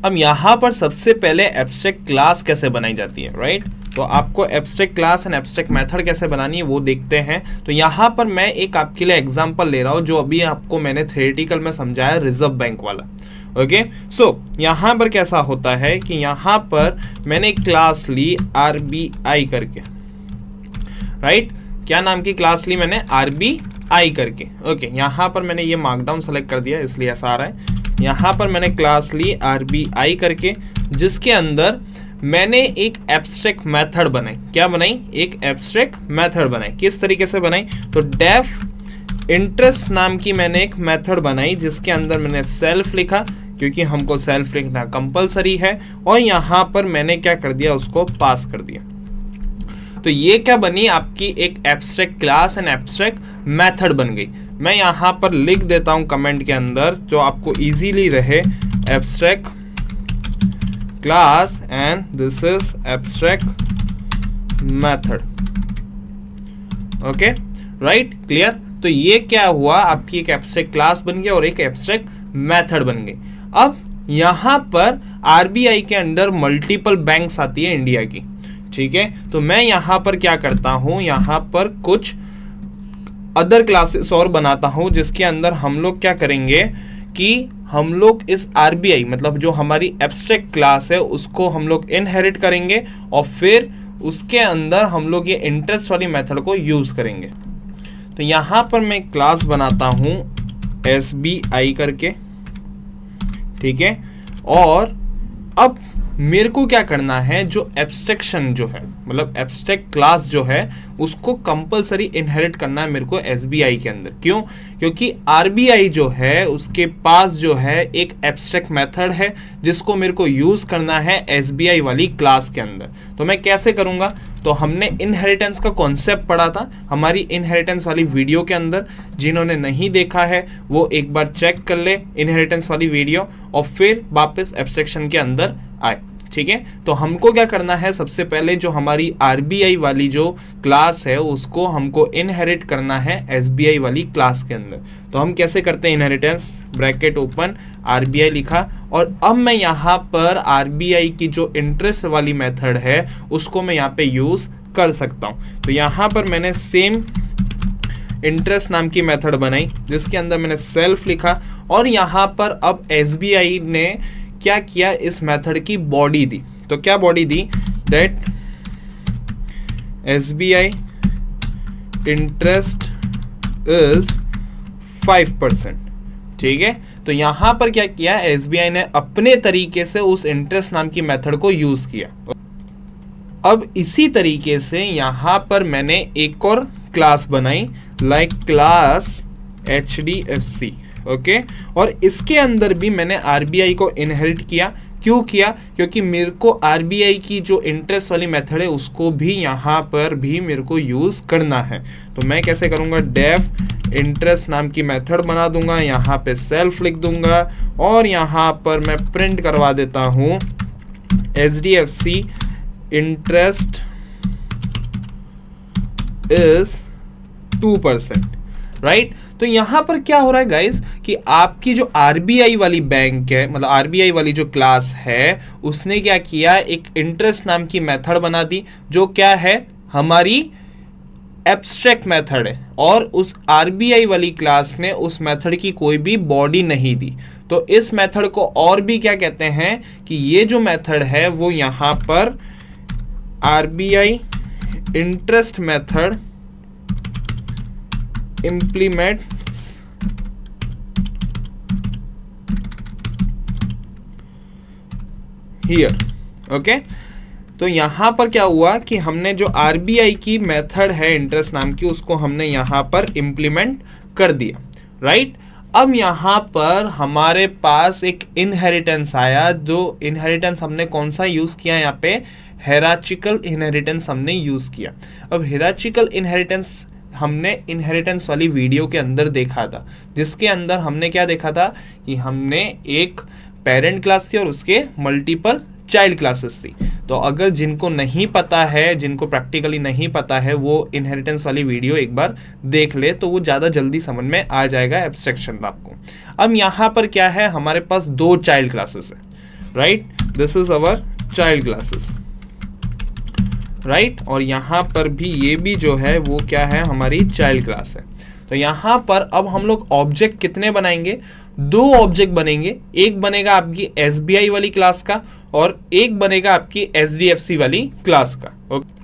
अब यहाँ पर सबसे पहले एब्स्ट्रैक्ट क्लास कैसे बनाई जाती है, राइट। तो आपको abstract class and abstract method कैसे बनानी है वो देखते हैं। तो यहाँ पर मैं एक आपके लिए एग्जांपल ले रहा हूँ जो अभी आपको मैंने थ्योरेटिकल में समझाया, रिजर्व बैंक वाला। ओके, सो यहाँ पर कैसा होता है कि यहाँ पर मैंने एक क्लास ली RBI करके, राइट। क्या नाम की क्लास ली मैंने? RBI करके। ओके, यहाँ पर मैंने ये मार्कडाउन सेलेक्ट कर दिया इसलिए ऐसा आ रहा है। यहाँ पर मैंने क्लास ली RBI करके, जिसके अंदर मैंने एक एब्स्ट्रैक्ट मेथड बनाई। क्या बनाई? एक एब्स्ट्रैक्ट मेथड बनाई। किस तरीके से बनाई? तो डेफ इंटरेस्ट नाम की मैंने एक मेथड बनाई, जिसके अंदर मैंने सेल्फ लिखा, क्योंकि हमको सेल्फ लिखना कंपलसरी है, और यहाँ पर मैंने क्या कर दिया, उसको पास कर दिया। तो ये क्या बनी? आपकी एक abstract class and abstract method बन गई। मैं यहाँ पर लिख देता हूँ कमेंट के अंदर, जो आपको इजीली रहे, abstract class and this is abstract method. Okay, right, clear. तो ये क्या हुआ, आपकी एक एब्स्ट्रैक्ट क्लास बन गया और एक एब्स्ट्रैक्ट मेथड बन गई। अब यहाँ पर RBI के अंडर मल्टीपल बैंक्स आती है इंडिया की, ठीक है। तो मैं यहाँ पर क्या करता हूँ, यहाँ पर कुछ अदर क्लासेस और बनाता हूँ, जिसके अंदर हम लोग क्या करेंगे कि हम लोग इस RBI मतलब जो हमारी एब्स्ट्रैक्ट क्लास है उसको हम लोग इनहेरिट करेंगे, और फिर उसके अंदर हम लोग ये इंटरेस्ट वाली मेथड को यूज करेंगे। तो यहाँ पर मैं क्लास बनाता हूँ SBI करके, ठीक है। और अब मेरे को क्या करना है, जो एब्स्ट्रैक्शन जो है, मतलब एब्स्ट्रैक्ट क्लास जो है, उसको कंपलसरी इनहेरिट करना है मेरे को SBI के अंदर। क्यों? क्योंकि RBI जो है उसके पास जो है एक एब्स्ट्रैक्ट मेथड है, जिसको मेरे को यूज करना है SBI वाली क्लास के अंदर। तो मैं कैसे करूंगा? तो हमने इनहेरिटेंस का कॉन्सेप्ट पढ़ा था हमारी इनहेरिटेंस वाली वीडियो के अंदर। जिन्होंने नहीं देखा है वो एक बार चेक कर ले इनहेरिटेंस वाली वीडियो, और फिर वापस एब्स्ट्रैक्शन के अंदर आए, ठीक है। तो हमको क्या करना है, सबसे पहले जो हमारी RBI वाली जो क्लास है उसको हमको इनहेरिट करना है SBI वाली क्लास के अंदर। तो हम कैसे करते हैं? इनहेरिटेंस ब्रैकेट ओपन, RBI लिखा, और अब मैं यहाँ पर RBI की जो इंटरेस्ट वाली मेथड है उसको मैं यहाँ पे यूज कर सकता हूँ। तो यहाँ पर मैंने सेम इंटरेस्ट नाम की मेथड बनाई, जिसके अंदर मैंने सेल्फ लिखा, और यहाँ पर अब SBI ने क्या किया, इस मेथड की बॉडी दी। तो क्या body the? That SBI interest is 5%, ठीक है। तो यहां पर क्या किया, SBI ने अपने तरीके से उस इंटरेस्ट नाम की मेथड को यूज किया। अब इसी तरीके से यहां पर मैंने एक और क्लास बनाई, लाइक क्लास HDFC, ओके। और इसके अंदर भी मैंने RBI को इनहेरिट किया। क्यों किया? क्योंकि मेरे को RBI की जो इंटरेस्ट वाली मेथड है उसको भी यहाँ पर भी मेरे को यूज करना है। तो मैं कैसे करूँगा, डेफ इंटरेस्ट नाम की मेथड बना दूंगा, यहाँ पे सेल्फ लिख दूंगा, और यहाँ पर मैं प्रिंट करवा देता हूँ HDFC इंटरेस्ट इज 2%, राइट। तो यहां पर क्या हो रहा है गाइस कि आपकी जो RBI वाली बैंक है, मतलब RBI वाली जो क्लास है, उसने क्या किया, एक इंटरेस्ट नाम की मेथड बना दी, जो क्या है, हमारी एब्स्ट्रैक्ट मेथड है, और उस RBI वाली क्लास ने उस मेथड की कोई भी बॉडी नहीं दी। तो इस मेथड को और भी क्या कहते हैं कि ये जो मेथड है वो यहां पर RBI interest method implements here, okay. तो यहां पर क्या हुआ कि हमने जो RBI की मेथड है इंटरेस्ट नाम की, उसको हमने यहां पर इंप्लीमेंट कर दिया, राइट। अब यहां पर हमारे पास एक इनहेरिटेंस आया, जो इनहेरिटेंस हमने कौन सा यूज किया, यहाँ पे हायरार्चिकल इनहेरिटेंस हमने यूज किया। अब हायरार्चिकल इनहेरिटेंस हमने इनहेरिटेंस वाली वीडियो के अंदर देखा था, जिसके अंदर हमने क्या देखा था कि हमने एक पेरेंट क्लास थी और उसके मल्टीपल चाइल्ड क्लासेस थी। तो अगर जिनको नहीं पता है, जिनको प्रैक्टिकली नहीं पता है, वो इनहेरिटेंस वाली वीडियो एक बार देख ले तो वो ज़्यादा जल्दी समझ में आ जाएगा एब्स्ट्रैक्शन आपको। अब यहाँ पर क्या है, हमारे पास दो चाइल्ड क्लासेस है, right, this is our child classes, right. और यहाँ पर भी ये भी जो है वो क्या है, हमारी चाइल्ड क्लास है। तो यहाँ पर अब हम लोग ऑब्जेक्ट कितने बनाएंगे, 2 ऑब्जेक्ट बनेंगे। एक बनेगा आपकी SBI वाली क्लास का और एक बनेगा आपकी SDFC वाली क्लास का। ओके,